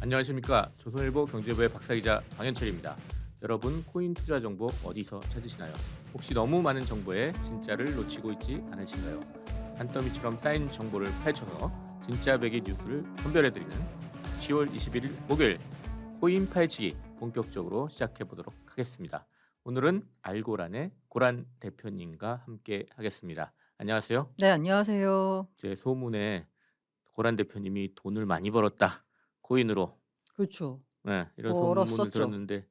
안녕하십니까. 조선일보 경제부의 박사기자 방현철입니다. 여러분 코인 투자 정보 어디서 찾으시나요? 혹시 너무 많은 정보에 진짜를 놓치고 있지 않으신가요? 산더미처럼 쌓인 정보를 파헤쳐서 진짜 백의 뉴스를 선별해드리는 10월 21일 목요일 코인 파헤치기 본격적으로 시작해보도록 하겠습니다. 오늘은 알고란의 고란 대표님과 함께 하겠습니다. 안녕하세요. 네, 안녕하세요. 제 소문에 고란 대표님이 돈을 많이 벌었다. 코인으로. 그렇죠. 네, 이런 소문을 벌었었죠. 들었는데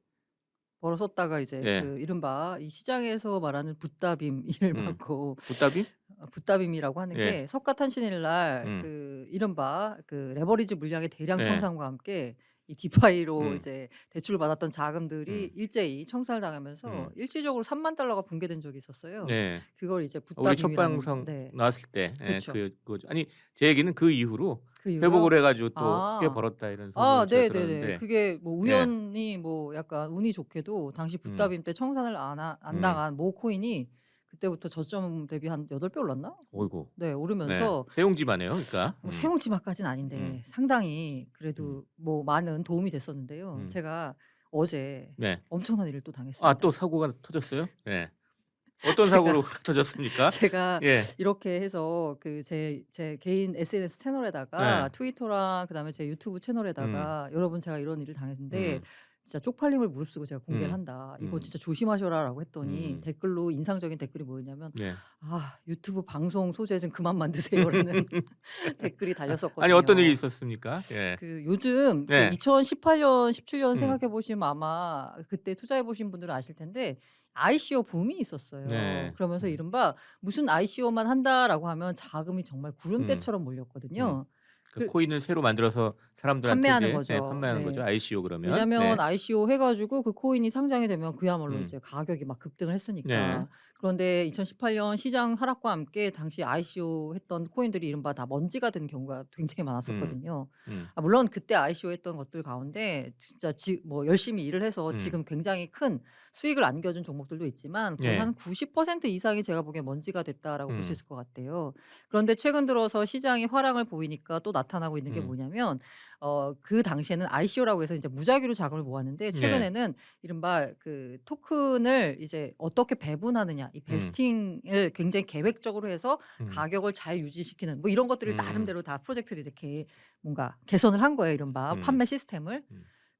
벌었었다가 이제 네. 그 이른바 이 시장에서 말하는 붓다빔 을 받고 붓다빔? 붓다빔이라고 하는 예. 게 석가탄신일 날 음. 그 이른바 그 레버리지 물량의 대량 네. 청산과 함께 이 디파이로 음. 이제 대출을 받았던 자금들이 일제히 청산당하면서 일시적으로 $30,000가 붕괴된 적이 있었어요. 네. 그걸 이제 우리 첫 붓다빔이라는 방송 네. 나왔을 때 그쵸. 그거죠. 아니 제 얘기는 그 이후로 그 이후로요? 회복을 해가지고 또 꽤 아. 벌었다 이런 아 소문을 제가 네네네. 들었는데 그게 뭐 예. 우연히 뭐 약간 운이 좋게도 당시 음. 붓다빔 때 청산을 안 당한 모 코인이 그때부터 저점 대비 한 8배 올랐나? 어이구. 네 네. 오르면서 세용지마네요, 그러니까. 뭐 세용지마까지는 아닌데 상당히 그래도 뭐 많은 도움이 됐었는데요. 음. 제가 어제 네. 엄청난 일을 또 아, 당했습니다. 또 사고가 터졌어요? 네. 어떤 사고로 터졌습니까? 제가 예. 이렇게 해서 그 제 개인 SNS 채널에다가 네. 트위터랑 그다음에 제 유튜브 채널에다가 여러분 제가 이런 일을 당했는데 음. 진짜 쪽팔림을 무릅쓰고 제가 공개를 음. 한다. 이거 진짜 조심하셔라라고 했더니 음. 댓글로 인상적인 댓글이 뭐였냐면 네. "아 유튜브 방송 소재 좀 그만 만드세요."라는 댓글이 달렸었거든요. 아니 어떤 일이 있었습니까? 예. 그 요즘 그 네. 2018년, 17년 음. 생각해 보시면 아마 그때 투자해 보신 분들은 아실 텐데 ICO 붐이 있었어요. 네. 그러면서 이른바 무슨 ICO만 한다라고 하면 자금이 정말 구름대처럼 몰렸거든요. 그 그 코인을 새로 만들어서 사람들한테 판매하는 이제 거죠. 판매하는 거죠. 네. ICO 그러면. 왜냐면 네. ICO 해 가지고 그 코인이 상장이 되면 그야말로 음. 이제 가격이 막 급등을 네. 했으니까. 그런데 2018년 시장 하락과 함께 당시 ICO 했던 코인들이 이른바 다 먼지가 된 경우가 굉장히 많았었거든요. 아 물론 그때 ICO 했던 것들 가운데 진짜 뭐 열심히 일을 해서 지금 굉장히 큰 수익을 안겨준 종목들도 있지만 거의 네. 한 90% 이상이 제가 보기엔 먼지가 됐다라고 볼 수 음. 있을 것 같아요. 그런데 최근 들어서 시장이 화랑을 보이니까 또 나타나고 있는 게 뭐냐면 그 당시에는 ICO라고 해서 이제 무작위로 자금을 모았는데 네. 최근에는 이른바 그 토큰을 이제 어떻게 배분하느냐 이 베스팅을 굉장히 계획적으로 해서 가격을 잘 유지시키는 뭐 이런 것들을 나름대로 다 프로젝트를 이제 뭔가 개선을 한 거예요, 이른바 판매 시스템을.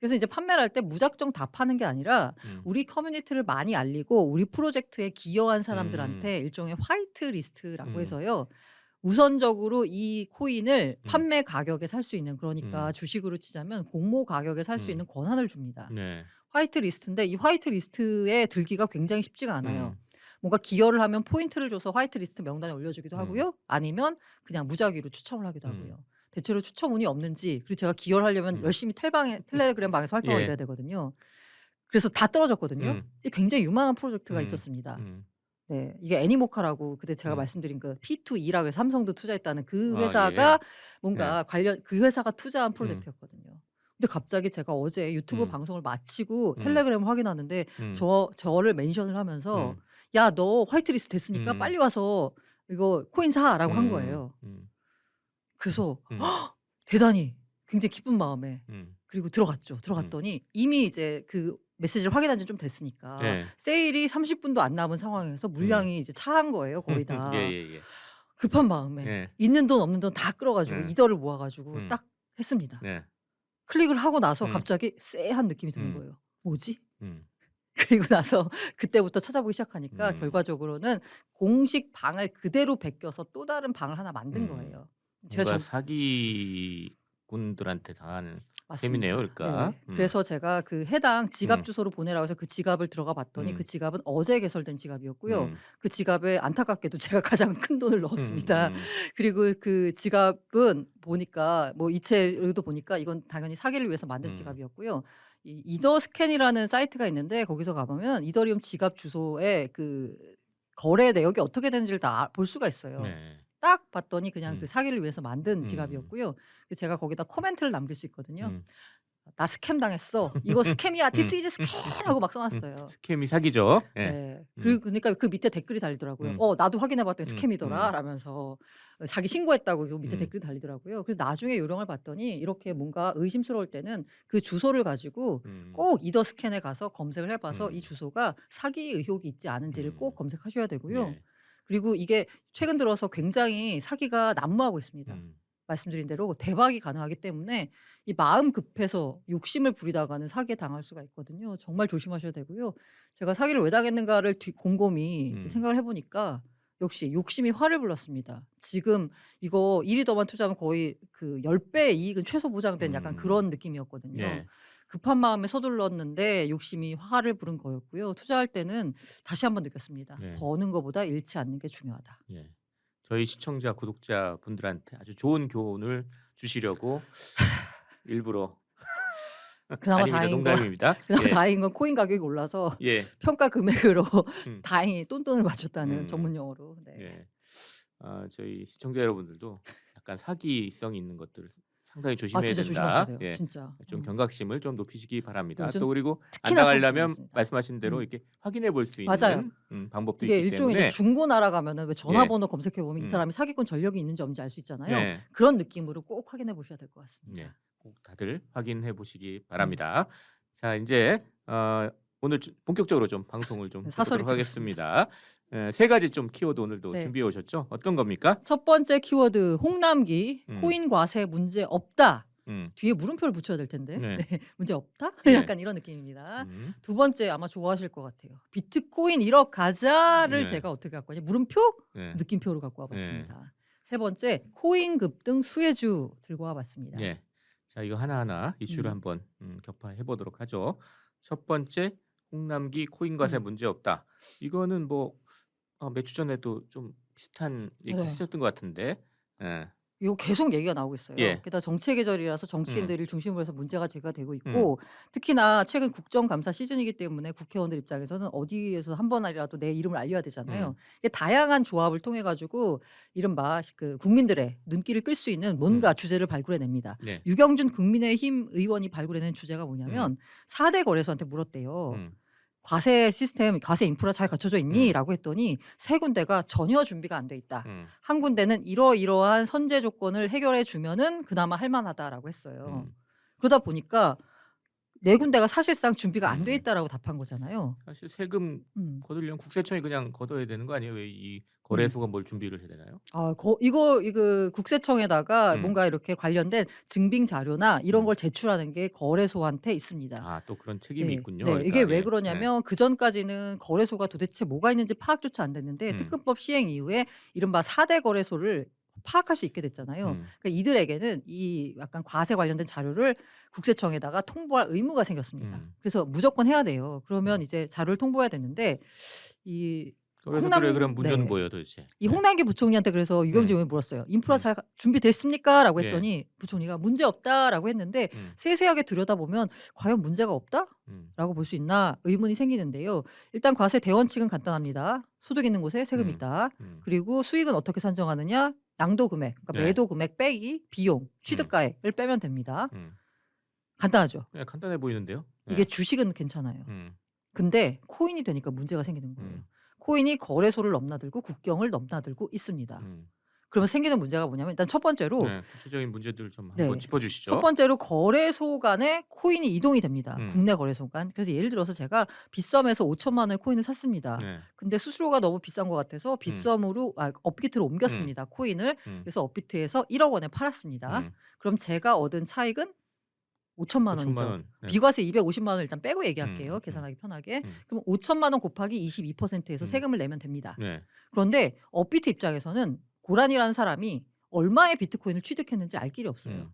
그래서 이제 판매를 할 때 무작정 다 파는 게 아니라 우리 커뮤니티를 많이 알리고 우리 프로젝트에 기여한 사람들한테 일종의 화이트 리스트라고 해서요. 우선적으로 이 코인을 판매 가격에 살 수 있는 그러니까 주식으로 치자면 공모 가격에 살 수 있는 권한을 줍니다. 네. 화이트 리스트인데 이 화이트 리스트에 들기가 굉장히 쉽지가 않아요. 뭔가 기여를 하면 포인트를 줘서 화이트 리스트 명단에 올려주기도 하고요. 아니면 그냥 무작위로 추첨을 하기도 하고요. 대체로 추첨운이 없는지 그리고 제가 기여를 하려면 열심히 텔레그램 방에서 활동하고 예. 이래야 되거든요. 그래서 다 떨어졌거든요. 이게 굉장히 유망한 프로젝트가 있었습니다. 네. 이게 애니모카라고 그때 제가 말씀드린 그 P2E라고 해서 삼성도 투자했다는 그 아, 회사가 예. 뭔가 관련 그 회사가 투자한 프로젝트였거든요. 근데 갑자기 제가 어제 유튜브 방송을 마치고 텔레그램을 확인하는데 저를 멘션을 하면서 "야 너 화이트 리스트 됐으니까 빨리 와서 이거 코인 사."라고 한 거예요. 그래서 대단히 굉장히 기쁜 마음에 그리고 들어갔죠. 들어갔더니 이미 이제 그 메시지를 확인한 지 좀 됐으니까 네. 세일이 30분도 안 남은 상황에서 물량이 이제 차한 거예요, 거의 다. 예예예. 급한 마음에 예. 있는 돈 없는 돈 다 끌어 가지고 네. 이더를 모아 가지고 딱 했습니다. 네. 클릭을 하고 나서 음. 갑자기 쎄한 느낌이 드는 음. 거예요. '뭐지?' 음. 그리고 나서 그때부터 찾아보기 시작하니까 결과적으로는 공식 방을 그대로 베껴서 또 다른 방을 하나 만든 거예요. 제가 뭔가 사기꾼들한테 당하는 셈이네요, 맞습니다. 그러니까. 네. 그래서 제가 그 해당 지갑 주소로 보내라고 해서 그 지갑을 들어가 봤더니 그 지갑은 어제 개설된 지갑이었고요. 그 지갑에 안타깝게도 제가 가장 큰 돈을 넣었습니다. 그리고 그 지갑은 보니까 뭐 이체로도 보니까 이건 당연히 사기를 위해서 만든 지갑이었고요. 이 이더스캔이라는 사이트가 있는데 거기서 가 보면 이더리움 지갑 주소에 그 거래 내역이 어떻게 되는지를 다 볼 수가 있어요. 네. 딱 봤더니 그냥 그 사기를 위해서 만든 지갑이었고요. 그래서 제가 거기다 코멘트를 남길 수 있거든요. 나 스캠 당했어. 이거 스캠이야. This is scam 하고 막 써놨어요. 스캠이 사기죠. 예. 네. 그리고 그러니까 그 밑에 댓글이 달리더라고요. 나도 확인해봤더니 스캠이더라. 라면서 자기 신고했다고 그 밑에 댓글이 달리더라고요. 그래서 나중에 요령을 봤더니 이렇게 뭔가 의심스러울 때는 그 주소를 가지고 꼭 이더 스캔에 가서 검색을 해봐서 이 주소가 사기 의혹이 있지 않은지를 꼭 검색하셔야 되고요. 네. 그리고 이게 최근 들어서 굉장히 사기가 난무하고 있습니다. 말씀드린 대로 대박이 가능하기 때문에 이 마음 급해서 욕심을 부리다가는 사기에 당할 수가 있거든요. 정말 조심하셔야 되고요. 제가 사기를 왜 당했는가를 곰곰이 이제 생각을 해보니까 역시 욕심이 화를 불렀습니다. 지금 이거 1위 더만 투자하면 거의 그 10배의 이익은 최소 보장된 약간 그런 느낌이었거든요. 예. 급한 마음에 서둘렀는데 욕심이 화를 부른 거였고요. 투자할 때는 다시 한번 느꼈습니다. 네. 버는 것보다 잃지 않는 게 중요하다. 예. 저희 시청자 구독자 분들한테 아주 좋은 교훈을 주시려고 일부러 그나마 아닙니다. 다행인 건 농담입니다. 그나마 예. 다행인 건 코인 가격이 올라서 예. 평가 금액으로 음. 다행히 똔똔을 맞췄다는 음. 전문 용어로. 네. 예. 저희 시청자 여러분들도 약간 사기성 있는 것들 상당히 조심해야 진짜 된다. 조심하셔야 돼요. 예. 진짜. 좀 경각심을 좀 높이시기 바랍니다. 요즘 또 그리고 안 특히나 당하려면 있습니다. 말씀하신 대로 이렇게 확인해 볼 수 맞아요. 있는 방법도 이게 있기 일종의 때문에 이제 중고나라 가면은 왜 전화번호 검색해 보면 이 음. 사람이 사기꾼 전력이 있는지 없는지 알 수 있잖아요. 예. 그런 느낌으로 꼭 확인해 보셔야 될 것 같습니다. 예. 꼭 다들 확인해 보시기 바랍니다. 자, 이제 오늘 본격적으로 좀 방송을 좀 네, 사설이 해보도록 하겠습니다. 세 가지 좀 키워드 오늘도 네. 준비해 오셨죠? 어떤 겁니까? 첫 번째 키워드 홍남기 코인 과세 문제 없다. 뒤에 물음표를 붙여야 될 텐데 네. 네, 문제 없다? 네. 약간 이런 느낌입니다. 음. 두 번째 아마 좋아하실 것 같아요. 비트코인 1억 가자를 네. 제가 어떻게 갖고 왔냐? 물음표? 네. 느낌표로 갖고 와봤습니다. 세 번째 코인 급등 수혜주 들고 와봤습니다. 예. 자, 이거 하나하나 이슈를 한번 격파해 보도록 하죠. 첫 번째 홍남기 코인 과세 문제 없다. 이거는 뭐 몇 주 전에도 좀 비슷한 얘기 네. 하셨던 것 같은데. 예. 이거 계속 얘기가 나오고 있어요. 예. 게다가 정치의 계절이라서 정치인들을 중심으로 해서 문제가 제기가 되고 있고 특히나 최근 국정감사 시즌이기 때문에 국회의원들 입장에서는 어디에서 한 번이라도 내 이름을 알려야 되잖아요. 이게 다양한 조합을 통해 가지고 이른바 그 국민들의 눈길을 끌 수 있는 뭔가 주제를 발굴해냅니다. 네. 유경준 국민의힘 의원이 발굴해낸 주제가 뭐냐면 4대 거래소한테 물었대요. 과세 시스템, 과세 인프라 잘 갖춰져 있니? 라고 했더니 세 군데가 전혀 준비가 안 돼 있다. 한 군데는 이러이러한 선제 조건을 해결해 주면은 그나마 할만하다라고 했어요. 그러다 보니까 네 군데가 사실상 준비가 안 돼 있다라고 답한 거잖아요. 사실 세금 거두려면 국세청이 그냥 걷어야 되는 거 아니에요? 왜 이 거래소가 뭘 준비를 해야 되나요? 이거 국세청에다가 음. 뭔가 이렇게 관련된 증빙 자료나 이런 걸 제출하는 게 거래소한테 있습니다. 아, 또 그런 책임이 네, 있군요. 네, 그러니까, 이게 왜 예. 그러냐면 그 전까지는 거래소가 도대체 뭐가 있는지 파악조차 안 됐는데 특근법 시행 이후에 이른바 4대 거래소를 파악할 수 있게 됐잖아요. 그러니까 이들에게는 이 약간 과세 관련된 자료를 국세청에다가 통보할 의무가 생겼습니다. 그래서 무조건 해야 돼요. 그러면 이제 자료를 통보해야 되는데 이 거래소들의 그런 문제는 네. 뭐예요, 도대체? 이 홍남기 부총리한테 그래서 유경준 의원이 물었어요. 인프라 잘 준비됐습니까? 라고 했더니 부총리가 문제 없다라고 했는데 세세하게 들여다보면 과연 문제가 없다? 라고 볼 수 있나 의문이 생기는데요. 일단 과세 대원 측은 간단합니다. 소득 있는 곳에 세금 있다. 그리고 수익은 어떻게 산정하느냐? 양도 금액, 그러니까 네. 매도 금액 빼기 비용, 취득가액을 빼면 됩니다. 간단하죠. 네, 간단해 보이는데요. 이게 주식은 괜찮아요. 근데 코인이 되니까 문제가 생기는 거예요. 코인이 거래소를 넘나들고 국경을 넘나들고 있습니다. 그러면 생기는 문제가 뭐냐면 일단 첫 번째로 네, 구체적인 문제들을 좀 한번 짚어주시죠. 첫 번째로 거래소 간에 코인이 이동이 됩니다. 음. 국내 거래소 간. 그래서 예를 들어서 제가 빗썸에서 5천만 원의 코인을 샀습니다. 네. 근데 수수료가 너무 비싼 것 같아서 빗썸으로 업비트로 옮겼습니다. 코인을. 그래서 업비트에서 1억 원에 팔았습니다. 그럼 제가 얻은 차익은 5천만 원이죠. 5천만 원. 네. 비과세 250만 원을 일단 빼고 얘기할게요. 음. 계산하기 편하게. 음. 그럼 5천만 원 곱하기 22%에서 세금을 내면 됩니다. 네. 그런데 업비트 입장에서는 고란이라는 사람이 얼마의 비트코인을 취득했는지 알 길이 없어요.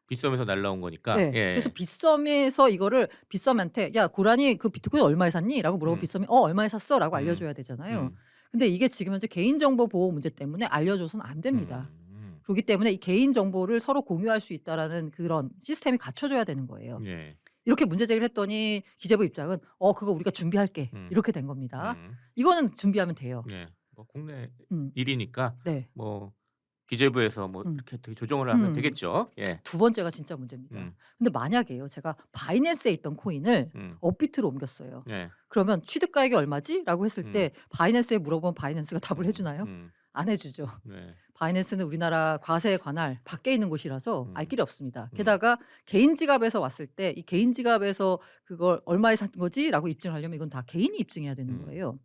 빗썸에서 날라온 거니까. 네. 예. 그래서 빗썸에서 이거를 빗썸한테 야 고란이 그 비트코인 얼마에 샀니? 라고 물어보면 빗썸이 얼마에 샀어? 라고 알려줘야 되잖아요. 근데 이게 지금 현재 개인정보 보호 문제 때문에 알려줘서는 안 됩니다. 그렇기 때문에 이 개인정보를 서로 공유할 수 있다라는 그런 시스템이 갖춰져야 되는 거예요. 예. 이렇게 문제 제기를 했더니 기재부 입장은 그거 우리가 준비할게. 이렇게 된 겁니다. 이거는 준비하면 돼요. 네. 뭐 국내 음. 일이니까 네. 뭐 기재부에서 뭐 음. 이렇게 조정을 하면 음. 되겠죠. 예. 두 번째가 진짜 문제입니다. 음. 근데 만약에요. 제가 바이낸스에 있던 코인을 업비트로 옮겼어요. 네. 그러면 취득 가액이 얼마지?라고 했을 음. 때 바이낸스에 물어보면 바이낸스가 답을 해 주나요? 음. 안 해 주죠. 네. 바이낸스는 우리나라 과세 관할 밖에 있는 곳이라서 알 음. 길이 없습니다. 게다가 개인 지갑에서 왔을 때 이 개인 지갑에서 그걸 얼마에 산 거지라고 입증하려면 이건 다 개인이 입증해야 되는 음. 거예요.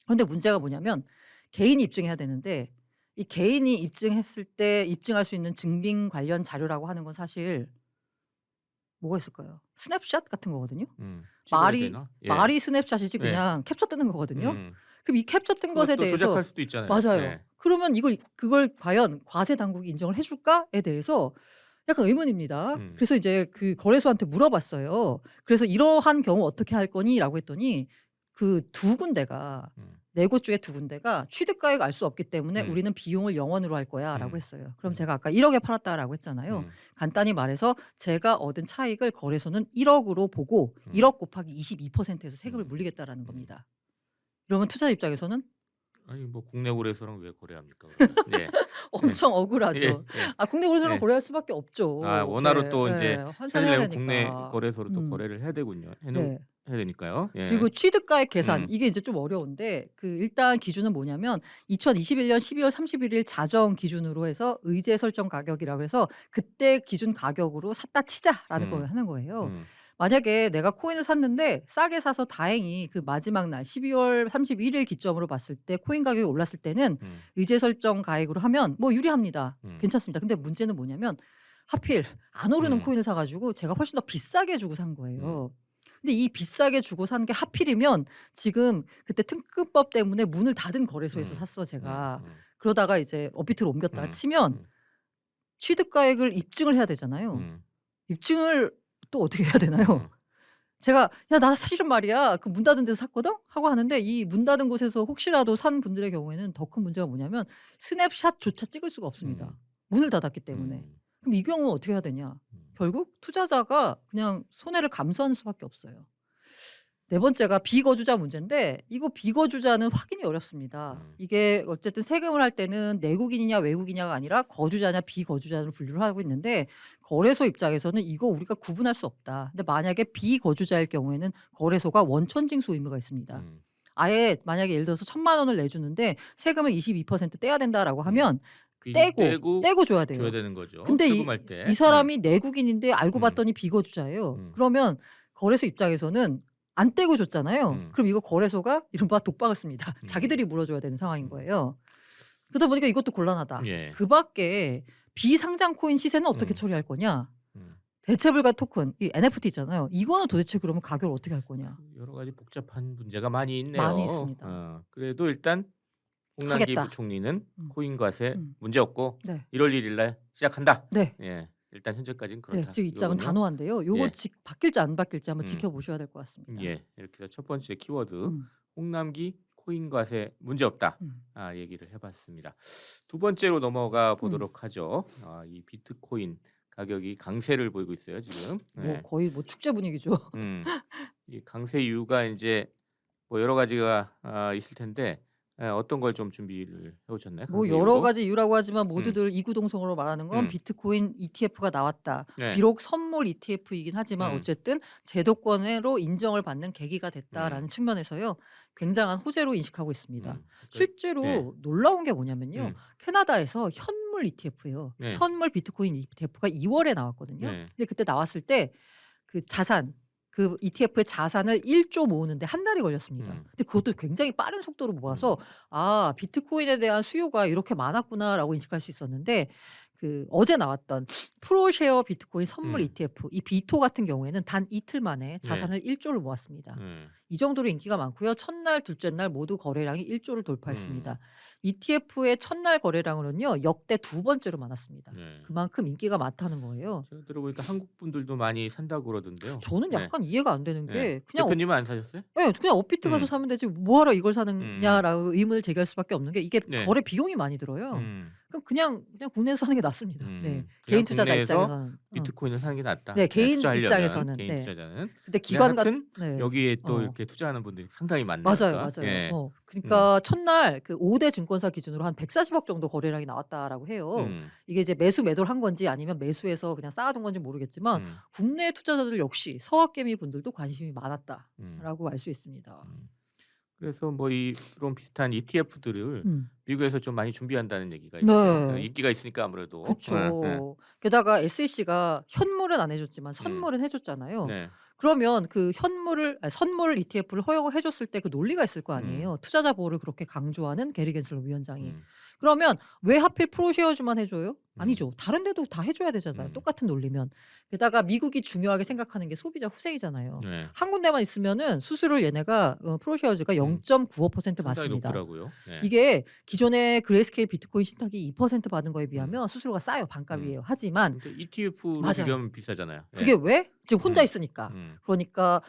그런데 문제가 뭐냐면 개인이 입증해야 되는데 이 개인이 입증했을 때 입증할 수 있는 증빙 관련 자료라고 하는 건 사실 뭐가 있을까요? 스냅샷 같은 거거든요. 찍어야 말이 되나? 예. 말이 스냅샷이지 네. 그냥 캡처 뜨는 거거든요. 음. 그럼 이 캡처 뜬 것에 그것도 대해서 조작할 수도 있잖아요. 맞아요. 네. 그러면 그걸 과연 과세 당국이 인정을 해 줄까에 대해서 약간 의문입니다. 그래서 이제 그 거래소한테 물어봤어요. 그래서 "이러한 경우 어떻게 할 거니?"라고 했더니 그 두 군데가 네 곳 중에 두 군데가 "취득 가액 알 수 없기 때문에 우리는 비용을 0원으로 할 거야."라고 했어요. 그럼 제가 아까 1억에 팔았다라고 했잖아요. 간단히 말해서 제가 얻은 차익을 거래소는 1억으로 보고 1억 곱하기 22%에서 세금을 물리겠다라는 겁니다. 이러면 투자 입장에서는 아니 뭐 국내 거래소랑 왜 거래합니까? 그러면? 예. 엄청 억울하죠. 예. 예. 국내 거래소랑 예. 거래할 수밖에 없죠. 아 원화로 네. 또 네. 이제 환산해야 찾으려면 국내 되니까. 거래소로 또 거래를 해야 되군요. 네. 해야 되니까요. 예. 그리고 취득가액 계산 음. 이게 이제 좀 어려운데 그 일단 기준은 뭐냐면 2021년 12월 31일 자정 기준으로 해서 의제 설정 가격이라고 해서 그때 기준 가격으로 샀다 치자라는 걸 하는 거예요. 만약에 내가 코인을 샀는데 싸게 사서 다행히 그 마지막 날 12월 31일 기점으로 봤을 때 코인 가격이 올랐을 때는 의제 설정 가액으로 하면 뭐 유리합니다. 괜찮습니다. 근데 문제는 뭐냐면 하필 안 오르는 코인을 사 가지고 제가 훨씬 더 비싸게 주고 산 거예요. 근데 이 비싸게 주고 산 게 하필이면 지금 그때 특근법 때문에 문을 닫은 거래소에서 샀어 제가. 그러다가 이제 업비트로 옮겼다가 치면 취득 가액을 입증을 해야 되잖아요. 입증을 또 어떻게 해야 되나요? 제가 "야 나 사실은 말이야 그 문 닫은 데서 샀거든." 하고 하는데 이 문 닫은 곳에서 혹시라도 산 분들의 경우에는 더 큰 문제가 뭐냐면 스냅샷조차 찍을 수가 없습니다. 문을 닫았기 때문에. 그럼 이 경우는 어떻게 해야 되냐? 결국 투자자가 그냥 손해를 감수하는 수밖에 없어요. 네 번째가 비거주자 문제인데 이거 비거주자는 확인이 어렵습니다. 이게 어쨌든 세금을 할 때는 내국인이냐 외국인이냐가 아니라 거주자냐 비거주자로 분류를 하고 있는데 거래소 입장에서는 이거 우리가 구분할 수 없다. 근데 만약에 비거주자일 경우에는 거래소가 원천징수 의무가 있습니다. 아예 만약에 예를 들어서 1,000만 원을 내주는데 세금을 22% 떼야 된다라고 하면 떼고 줘야 돼요. 줘야 되는 거죠. 근데 출금할 때. 이 사람이 내국인인데 알고 봤더니 비거주자예요. 그러면 거래소 입장에서는 안 떼고 줬잖아요. 그럼 이거 거래소가 이른바 독박을 씁니다. 자기들이 물어줘야 되는 상황인 거예요. 그러다 보니까 이것도 곤란하다. 예. 그 밖에 비상장 코인 시세는 어떻게 처리할 거냐? 음. 대체불가 토큰, 이 NFT 있잖아요. 이거는 도대체 그러면 가격을 어떻게 할 거냐? 여러 가지 복잡한 문제가 많이 있네요. 많이 있습니다. 그래도 일단 홍남기 하겠다. 부총리는 음. 코인 과세 음. 문제 없고 네. 1월 1일 날 시작한다. 네. 예. 일단 현재까지는 네, 그렇다. 지금 입장은 이거군요. 단호한데요. 요거 예. 바뀔지 안 바뀔지 한번 음. 지켜보셔야 될 것 같습니다. 예. 이렇게 해서 첫 번째 키워드 음. 홍남기 코인 과세 문제 없다. 음. 얘기를 해봤습니다. 두 번째로 넘어가 보도록 하죠. 이 비트코인 가격이 강세를 보이고 있어요 지금. 뭐 거의 뭐 축제 분위기죠. 이 강세 이유가 이제 뭐 여러 가지가 있을 텐데 어떤 걸 좀 준비를 해오셨나요? 뭐 강세 여러 이유로? 가지 이유라고 하지만 모두들 이구동성으로 말하는 건 음. 비트코인 ETF가 나왔다. 네. 비록 선물 ETF이긴 하지만 어쨌든 제도권으로 인정을 받는 계기가 됐다라는 측면에서요. 굉장한 호재로 인식하고 있습니다. 실제로 네. 놀라운 게 뭐냐면요. 음. 캐나다에서 현물 ETF예요. 네. 현물 비트코인 ETF가 2월에 나왔거든요. 네. 근데 그때 나왔을 때 그 자산 그 ETF의 자산을 1조 모으는데 한 달이 걸렸습니다. 근데 그것도 굉장히 빠른 속도로 모아서 비트코인에 대한 수요가 이렇게 많았구나라고 인식할 수 있었는데 그 어제 나왔던 프로쉐어 비트코인 선물 ETF 이 비토 같은 경우에는 단 이틀 만에 자산을 1조를 모았습니다. 이 정도로 인기가 많고요. 첫날, 둘째 날 모두 거래량이 1조를 돌파했습니다. ETF의 첫날 거래량으로는요. 역대 두 번째로 많았습니다. 네. 그만큼 인기가 많다는 거예요. 제가 들어보니까 한국 분들도 많이 산다고 그러던데요. 저는 약간 이해가 안 되는 게 네. 그냥 대표님은 안 사셨어요? 그냥 업비트 가서 사면 되지 뭐하러 이걸 사느냐라고 의문을 제기할 수밖에 없는 게 이게 네. 거래 비용이 많이 들어요. 그럼 그냥 국내에서 사는 게 낫습니다. 네. 그냥 개인 투자자 국내에서 입장에서는. 비트코인을 사는 게 낫다. 네, 개인 투자하려면, 입장에서는. 개인 네. 투자자는. 근데 기관 하여튼 네. 여기에 또 이렇게 이렇게 투자하는 분들이 상당히 많네요. 맞아요, 그러니까. 맞아요. 예. 음. 그러니까 첫날 그 5대 증권사 기준으로 한 140억 정도 거래량이 나왔다라고 해요. 음. 이게 이제 매수 매도를 한 건지 아니면 매수해서 그냥 쌓아둔 건지 모르겠지만 음. 국내 투자자들 역시 서학개미 분들도 관심이 음. 많았다라고 알 수 있습니다. 음. 그래서 뭐 이런 비슷한 ETF들을 음. 미국에서 좀 많이 준비한다는 얘기가 있어요. 네. 인기가 있으니까 아무래도. 예, 예. 그쵸. 게다가 SEC가 현물은 안 해줬지만 음. 선물은 해줬잖아요. 네. 그러면 그 선물 ETF를 허용을 해줬을 때 그 논리가 있을 거 음. 아니에요. 투자자 보호를 그렇게 강조하는 게리 겐슬러 위원장이. 음. 그러면 왜 하필 프로쉐어즈만 해줘요? 음. 아니죠. 다른 데도 다 해줘야 되잖아요. 음. 똑같은 논리면. 게다가 미국이 중요하게 생각하는 게 소비자 후생이잖아요. 네. 한 군데만 있으면은 수수료를 얘네가 프로쉐어즈가 음. 0.95% 상당히 받습니다. 높더라고요. 네. 이게 기존에 그레이스케일 비트코인 신탁이 2% 받은 거에 음. 비하면 수수료가 싸요. 음. 반값이에요. 하지만 근데 ETF로 맞아요. 비교하면 비싸잖아요. 예. 그게 왜? 지금 혼자 음. 있으니까. 음. 그러니까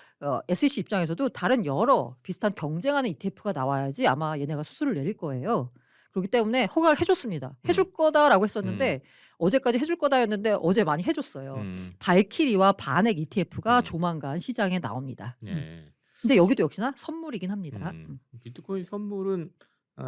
SEC 입장에서도 다른 여러 비슷한 경쟁하는 ETF가 나와야지 아마 얘네가 수수료를 내릴 거예요. 그렇기 때문에 허가를 해줬습니다. 해줄 거다라고 했었는데 어제까지 해줄 거다였는데 어제 많이 해줬어요. 음. 발키리와 반액 ETF가 음. 조만간 시장에 나옵니다. 예. 근데 여기도 역시나 선물이긴 합니다. 비트코인 선물은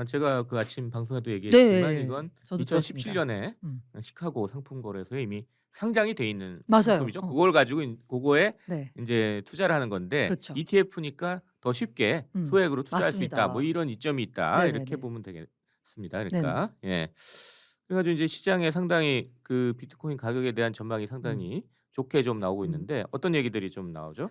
제가 그 아침 방송에도 얘기했지만 네, 이건 저도 들었습니다. 2017년에 시카고 상품 거래소에 이미 상장이 돼 있는 맞아요. 상품이죠. 그걸 가지고 그거에 네, 이제 투자를 하는 건데 그렇죠. ETF니까 더 쉽게 음, 소액으로 투자할 수 있다. 맞습니다. 뭐 이런 이점이 있다. 네네네. 이렇게 보면 되겠습니다. 네네. 그러니까 예. 그래가지고 이제 시장에 상당히 그 비트코인 가격에 대한 전망이 상당히 좋게 좀 나오고 있는데 어떤 얘기들이 좀 나오죠?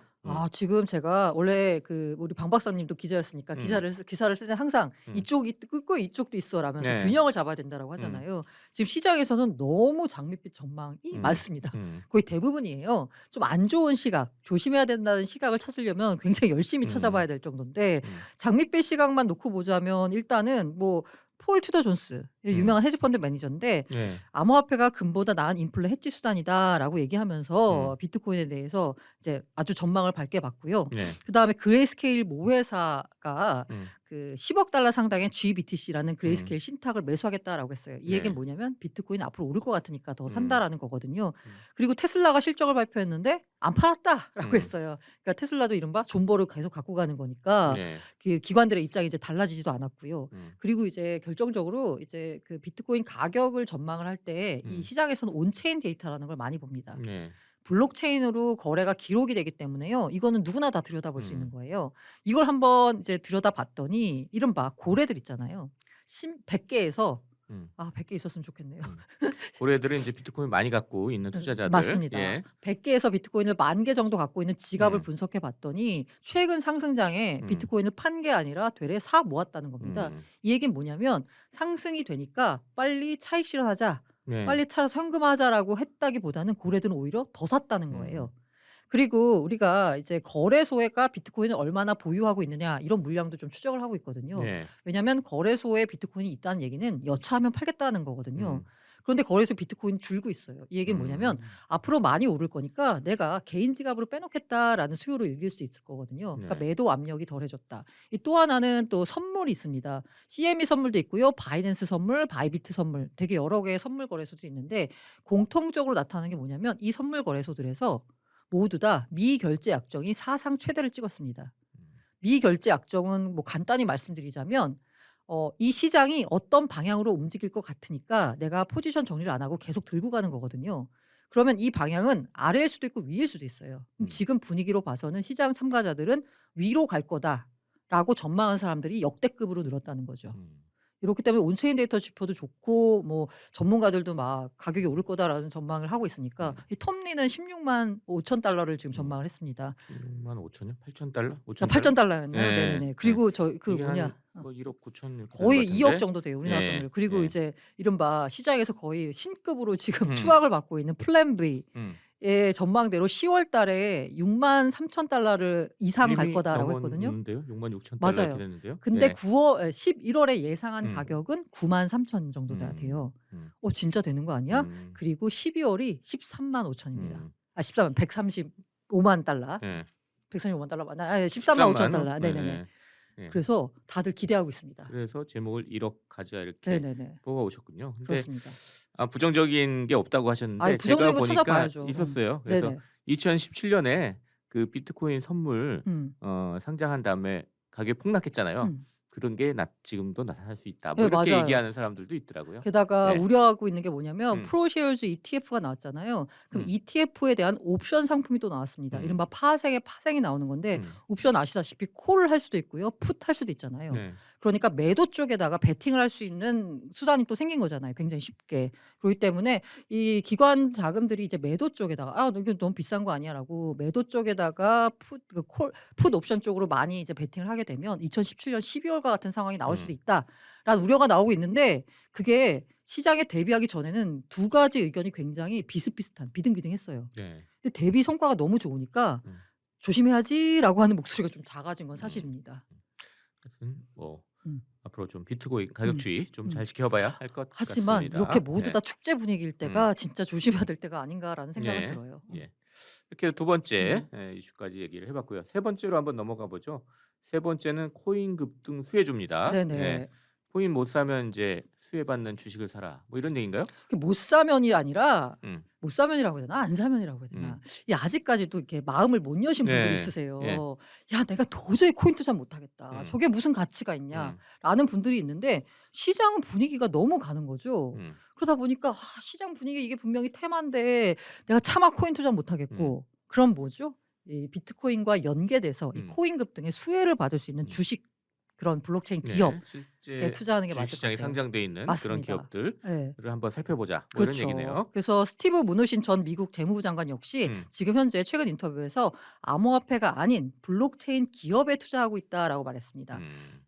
지금 제가 원래 그 우리 방 박사님도 기자였으니까 기사를 쓸 때 항상 이쪽이 있고 이쪽도 있어라면서 네. 균형을 잡아야 된다라고 하잖아요. 지금 시장에서는 너무 장밋빛 전망이 많습니다. 거의 대부분이에요. 좀 안 좋은 시각, 조심해야 된다는 시각을 찾으려면 굉장히 열심히 찾아봐야 될 정도인데 장밋빛 시각만 놓고 보자면 일단은 뭐 폴 투더 존스 유명한 헤지펀드 매니저인데 네. 암호화폐가 금보다 나은 인플레 해지 수단이다라고 얘기하면서 비트코인에 대해서 이제 아주 전망을 밝게 봤고요. 네. 그다음에 그레이스케일 모회사가 그 10억 달러 상당의 GBTC라는 그레이스케일 신탁을 매수하겠다라고 했어요. 이 얘기는 네. 뭐냐면 비트코인 앞으로 오를 것 같으니까 더 음. 산다라는 거거든요. 그리고 테슬라가 실적을 발표했는데 안 팔았다라고 했어요. 그러니까 테슬라도 이른바 존버를 계속 갖고 가는 거니까 네. 그 기관들의 입장이 이제 달라지지도 않았고요. 그리고 이제 결정적으로 이제 그 비트코인 가격을 전망을 할 때 이 시장에서는 온체인 데이터라는 걸 많이 봅니다. 네. 블록체인으로 거래가 기록이 되기 때문에요. 이거는 누구나 다 들여다볼 수 있는 거예요. 이걸 한번 이제 들여다봤더니 이른바 고래들 있잖아요. 100개에서 100개 있었으면 좋겠네요. 고래들은 이제 비트코인 많이 갖고 있는 투자자들. 맞습니다. 예. 100개에서 비트코인을 10,000개 정도 갖고 있는 지갑을 음. 분석해 봤더니 최근 상승장에 비트코인을 판 게 아니라 되레 사 모았다는 겁니다. 이 얘기는 뭐냐면 상승이 되니까 빨리 차익 실현하자. 네. 빨리 차려서 현금화하자라고 했다기보다는 고래들은 오히려 더 샀다는 거예요. 그리고 우리가 이제 거래소가 비트코인을 얼마나 보유하고 있느냐 이런 물량도 좀 추적을 하고 있거든요. 네. 왜냐하면 거래소에 비트코인이 있다는 얘기는 여차하면 팔겠다는 거거든요. 그런데 거래소 비트코인이 줄고 있어요. 이 얘기는 뭐냐면 앞으로 많이 오를 거니까 내가 개인 지갑으로 빼놓겠다라는 수요로 읽을 수 있을 거거든요. 그러니까 네. 매도 압력이 덜해졌다. 또 하나는 또 선물이 있습니다. CME 선물도 있고요. 바이낸스 선물, 바이비트 선물 되게 여러 개의 선물 거래소도 있는데 공통적으로 나타나는 게 뭐냐면 이 선물 거래소들에서 모두 다 미결제 약정이 사상 최대를 찍었습니다. 미결제 약정은 뭐 간단히 말씀드리자면 이 시장이 어떤 방향으로 움직일 것 같으니까 내가 포지션 정리를 안 하고 계속 들고 가는 거거든요. 그러면 이 방향은 아래일 수도 있고 위일 수도 있어요. 그럼 지금 분위기로 봐서는 시장 참가자들은 위로 갈 거다라고 전망한 사람들이 역대급으로 늘었다는 거죠. 이렇기 때문에 온체인 데이터 지표도 좋고 뭐 전문가들도 막 가격이 오를 거다라는 전망을 하고 있으니까 이 톰리는 16만 5천 달러를 지금 전망을 했습니다. 16만 5천이요? 8천 달러? 8천 5천 달러였나요? 네. 네네네. 그리고 저 그 이게 뭐냐 뭐 1억 9천 이렇게 거의 되는 것 2억 같은데? 정도 돼요 우리나라 네. 돈으로. 그리고 네. 이제 이른바 시장에서 거의 신급으로 지금 음. 추앙을 받고 있는 플랜 V의 음. 전망대로 10월 달에 6만 3천 달러를 이상 갈 이미 거다라고 했거든요. 넘었는데요? 6만 6천 달러 맞아요. 이렇게 됐는데요? 근데 네. 11월에 예상한 가격은 9만 3천 정도가 돼요. 진짜 되는 거 아니야? 그리고 12월이 13만 5천입니다. 135만 달러. 네. 135만 달러 맞나? 13만 5천 달러. 네네네. 네. 그래서 다들 기대하고 있습니다. 그래서 제목을 1억 가져야 이렇게 네네네. 뽑아오셨군요. 근데 그렇습니다. 부정적인 게 없다고 하셨는데 아니, 제가 부정적인 거 보니까 찾아봐야죠. 있었어요. 그래서 네네. 2017년에 그 비트코인 선물 음. 상장한 다음에 가격이 폭락했잖아요. 음. 그런 게 지금도 나타날 수 있다. 뭐 예, 이렇게 맞아요. 얘기하는 사람들도 있더라고요. 게다가 네. 우려하고 있는 게 뭐냐면 음. 프로쉐어즈 ETF가 나왔잖아요. 그럼 음. ETF에 대한 옵션 상품이 또 나왔습니다. 음. 이른바 파생의 파생이 나오는 건데 음. 옵션 아시다시피 콜 할 수도 있고요. 풋 할 수도 있잖아요. 네. 그러니까 매도 쪽에다가 베팅을 할 수 있는 수단이 또 생긴 거잖아요. 굉장히 쉽게. 그렇기 때문에 이 기관 자금들이 이제 매도 쪽에다가 아, 이거 너무 비싼 거 아니야라고 매도 쪽에다가 풋 옵션 쪽으로 많이 이제 베팅을 하게 되면 2017년 12월과 같은 상황이 나올 수도 음. 있다라는 우려가 나오고 있는데 그게 시장에 대비하기 전에는 두 가지 의견이 굉장히 비슷비슷한 비등비등했어요. 네. 근데 대비 성과가 너무 좋으니까 음. 조심해야지라고 하는 목소리가 좀 작아진 건 음. 사실입니다. 하여튼 뭐 음. 앞으로 좀 비트코인 가격 음. 추이 좀 음. 잘 지켜봐야 할 것 하지만 같습니다. 이렇게 모두 네. 다 축제 분위기일 때가 진짜 조심해야 될 때가 아닌가라는 생각은 예. 들어요. 예. 이렇게 두 번째 이슈까지 얘기를 해봤고요. 세 번째로 한번 넘어가 보죠. 세 번째는 코인 급등 수혜주입니다. 네네. 예. 코인 못 사면 이제 수혜받는 주식을 사라. 뭐 이런 얘기인가요? 그게 못 사면이 아니라 음. 못 사면이라고 해야 되나? 안 사면이라고 해야 되나? 음. 이 아직까지도 이렇게 마음을 못 여신 분들이 네. 있으세요. 예. 야, 내가 도저히 코인 투자 못 하겠다. 음. 저게 무슨 가치가 음. 있냐라는 분들이 있는데 시장 분위기가 너무 가는 거죠. 음. 그러다 보니까 시장 분위기 이게 분명히 테마인데 내가 차마 코인 투자 못 하겠고 그럼 뭐죠? 이 비트코인과 연계돼서 이 코인 급등의 수혜를 받을 수 있는 주식 그런 블록체인 기업에 실제 투자하는 게 맞을 것 주식시장에 같아요. 상장돼 있는 맞습니다. 그런 기업들을 네. 한번 살펴보자. 뭐 이런 그렇죠. 얘기네요. 그래서 스티브 무누신 전 미국 재무부 장관 역시 지금 현재 최근 인터뷰에서 암호화폐가 아닌 블록체인 기업에 투자하고 있다라고 말했습니다.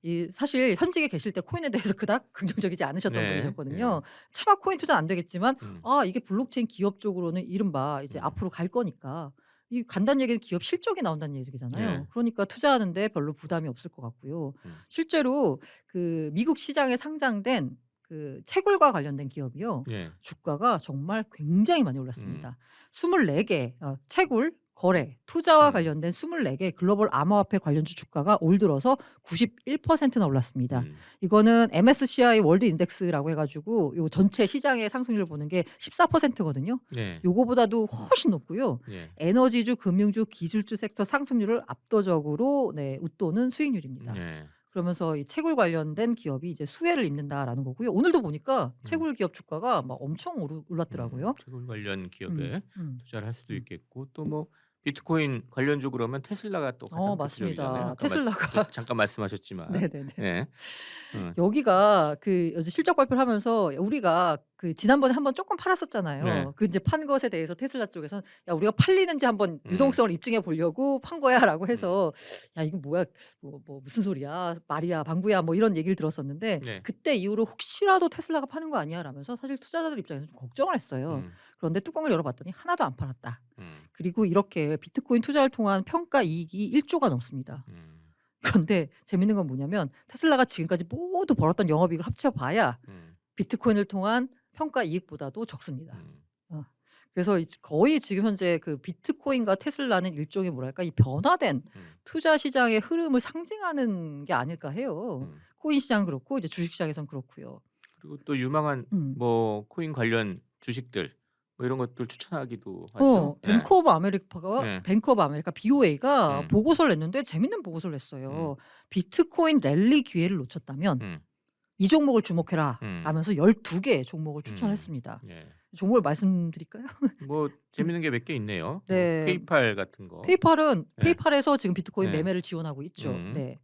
이 사실 현직에 계실 때 코인에 대해서 그닥 긍정적이지 않으셨던 네. 분이셨거든요. 차마 코인 투자 안 되겠지만 음. 이게 블록체인 기업 쪽으로는 이른바 이제 앞으로 갈 거니까 이 간단한 얘기는 기업 실적이 나온다는 얘기잖아요. 네. 그러니까 투자하는데 별로 부담이 없을 것 같고요. 실제로 그 미국 시장에 상장된 그 채굴과 관련된 기업이요. 예. 주가가 정말 굉장히 많이 올랐습니다. 24개 채굴, 거래, 투자와 관련된 24개 글로벌 암호화폐 관련주 주가가 올 들어서 91%나 올랐습니다. 이거는 MSCI 월드 인덱스라고 해가지고 요 전체 시장의 상승률을 보는 게 14%거든요. 네. 요거보다도 훨씬 높고요. 예. 에너지주, 금융주, 기술주 섹터 상승률을 압도적으로 웃도는 수익률입니다. 네. 그러면서 이 채굴 관련된 기업이 이제 수혜를 입는다라는 거고요. 오늘도 보니까 채굴 기업 주가가 막 엄청 올랐더라고요. 채굴 관련 기업에 음. 투자를 할 수도 있겠고 또 뭐 비트코인 관련주 그러면 테슬라가 또 가장 맞습니다. 대표적이잖아요. 아까 테슬라가 잠깐 말씀하셨지만. 네네네. 예. 여기가 그 어제 실적 발표를 하면서 우리가 그 지난번에 한번 조금 팔았었잖아요. 네. 그 이제 판 것에 대해서 테슬라 쪽에서는 야, 우리가 팔리는지 한번 유동성을 입증해 보려고 판 거야라고 해서 야, 이거 뭐야? 뭐 무슨 소리야? 말이야, 방구야 뭐 이런 얘기를 들었었는데 네. 그때 이후로 혹시라도 테슬라가 파는 거 아니야? 라면서 사실 투자자들 입장에서 좀 걱정을 했어요. 그런데 뚜껑을 열어봤더니 하나도 안 팔았다. 그리고 이렇게 비트코인 투자를 통한 평가 이익이 1조가 넘습니다. 그런데 재밌는 건 뭐냐면 테슬라가 지금까지 모두 벌었던 영업이익을 합쳐봐야 비트코인을 통한 평가 이익보다도 적습니다. 그래서 거의 지금 현재 그 비트코인과 테슬라는 일종의 뭐랄까 이 변화된 투자 시장의 흐름을 상징하는 게 아닐까 해요. 코인 시장 그렇고 이제 주식 시장에선 그렇고요. 그리고 또 유망한 뭐 코인 관련 주식들 뭐 이런 것들 추천하기도 하죠. 뱅크 오브 아메리카가 네. 뱅크 오브 아메리카 BOA가 보고서를 냈는데 재밌는 보고서를 냈어요. 비트코인 랠리 기회를 놓쳤다면 이 종목을 주목해라 라면서 12개 종목을 추천했습니다. 예. 종목을 말씀드릴까요? 뭐 재밌는 게 몇 개 있네요. 네. 뭐 페이팔 같은 거. 페이팔에서 지금 비트코인 네. 매매를 지원하고 있죠. 네.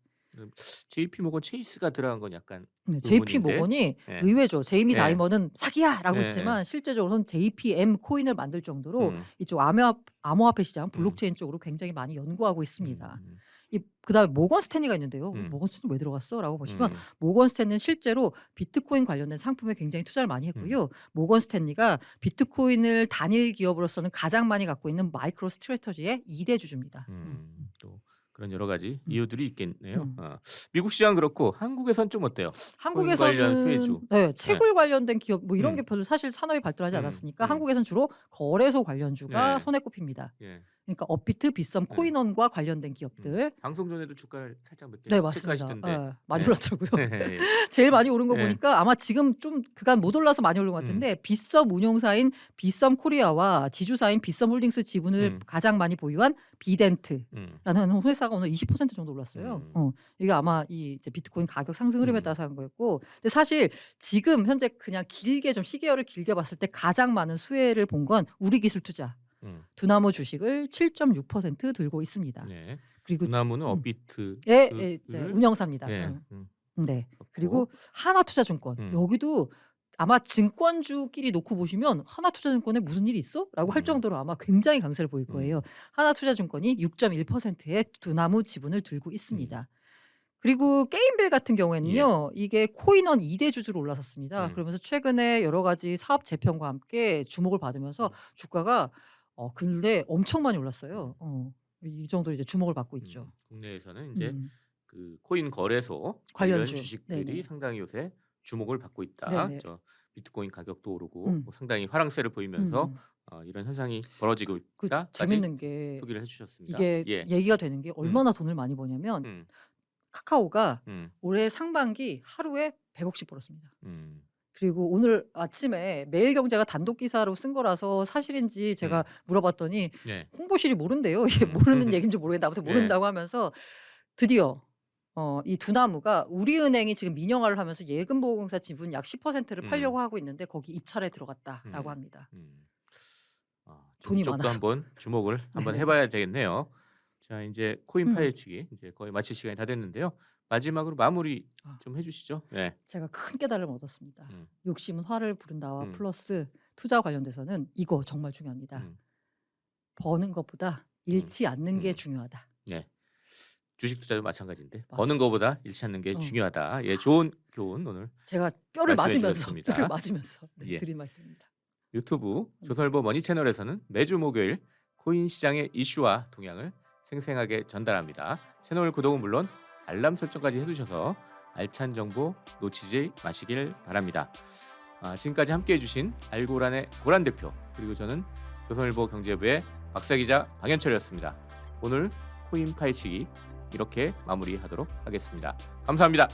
JP 모건 체이스가 들어간 건 약간 JP 의문인데. 모건이 네. 의외죠. 제이미 네. 다이먼은 사기야라고 네. 했지만 실제적으로는 JPM 코인을 만들 정도로 이쪽 암호화폐 시장 블록체인 쪽으로 굉장히 많이 연구하고 있습니다. 그다음에 모건 스탠리가 있는데요. 모건 스탠리 왜 들어갔어?라고 보시면 모건 스탠리는 실제로 비트코인 관련된 상품에 굉장히 투자를 많이 했고요. 모건 스탠리가 비트코인을 단일 기업으로서는 가장 많이 갖고 있는 마이크로 스트래터지의 2대 주주입니다. 또 그런 여러 가지 이유들이 있겠네요. 미국 시장 그렇고 한국에선 좀 어때요? 코인 관련 수혜주. 한국에서는 채굴 관련된 기업 뭐 이런 게 별로 사실 산업이 발달하지 않았으니까 한국에선 주로 거래소 관련주가 네. 손에 꼽힙니다. 예. 그러니까 업비트, 빗썸, 네. 코인원과 관련된 기업들. 방송 전에도 주가를 살짝 몇 개 네, 맞습니다. 체크하시던데. 예, 많이 네. 올랐더라고요. 예. 제일 많이 오른 거 예. 보니까 아마 지금 좀 그간 못 올라서 많이 오른 것 같은데 빗썸 운용사인 빗썸 코리아와 지주사인 빗썸 홀딩스 지분을 가장 많이 보유한 비덴트라는 회사가 오늘 20% 정도 올랐어요. 이게 아마 이 이제 비트코인 가격 상승 흐름에 따라서 한 거였고, 근데 사실 지금 현재 그냥 길게 좀 시계열을 길게 봤을 때 가장 많은 수혜를 본 건 우리기술투자. 두나무 주식을 7.6% 들고 있습니다. 네. 그리고 두나무는 업비트 예, 이제 운영사입니다. 예. 네. 그리고 하나투자증권 여기도 아마 증권주끼리 놓고 보시면 하나투자증권에 무슨 일이 있어? 라고 할 정도로 아마 굉장히 강세를 보일 거예요. 하나투자증권이 6.1%의 두나무 지분을 들고 있습니다. 그리고 게임빌 같은 경우에는요. 이게 코인원 2대 주주로 올라섰습니다. 그러면서 최근에 여러 가지 사업 재편과 함께 주목을 받으면서 주가가 근래 엄청 많이 올랐어요. 이 정도로 이제 주목을 받고 있죠. 국내에서는 이제 그 코인 거래소 관련 관련주. 주식들이 네네. 상당히 요새 주목을 받고 있다. 네네. 저 비트코인 가격도 오르고 뭐 상당히 화랑세를 음, 보이면서 음. 이런 현상이 벌어지고 그 있다까지 재밌는 게 소개를 해주셨습니다. 이게 예. 얘기가 되는 게 얼마나 돈을 많이 버냐면 음, 카카오가 음, 올해 상반기 하루에 100억씩 벌었습니다. 음, 그리고 오늘 아침에 매일경제가 단독 기사로 쓴 거라서 사실인지 제가 물어봤더니 네. 홍보실이 모른대요. 이게 모르는 얘기인지 모르겠는데 아무튼 모른다고 하면서 드디어 이 두나무가 우리은행이 지금 민영화를 하면서 예금보험공사 지분 약 10%를 팔려고 하고 있는데 거기 입찰에 들어갔다라고 합니다. 돈이 이쪽도 많아서. 한번 주목을 한번 네네네. 해봐야 되겠네요. 자, 이제 코인 파헤치기 이제 거의 마칠 시간이 다 됐는데요. 마지막으로 마무리 좀 해주시죠. 네. 제가 큰 깨달음을 얻었습니다. 음. 욕심은 화를 부른다와 플러스 투자 관련돼서는 이거 정말 중요합니다. 버는 것보다 잃지 않는 게 중요하다. 네. 주식 투자도 마찬가지인데 맞아. 버는 것보다 잃지 않는 게 중요하다. 예, 좋은 교훈 오늘 제가 뼈를 말씀해 맞으면서 주셨습니다. 네, 예. 드린 말씀입니다. 유튜브 조선일보 머니 채널에서는 매주 목요일 코인 시장의 이슈와 동향을 생생하게 전달합니다. 채널 구독은 물론 알람 설정까지 해두셔서 알찬 정보 놓치지 마시길 바랍니다. 지금까지 함께해 주신 알고란의 고란 대표, 그리고 저는 조선일보 경제부의 박사기자 방현철이었습니다. 오늘 코인 파헤치기 이렇게 마무리하도록 하겠습니다. 감사합니다.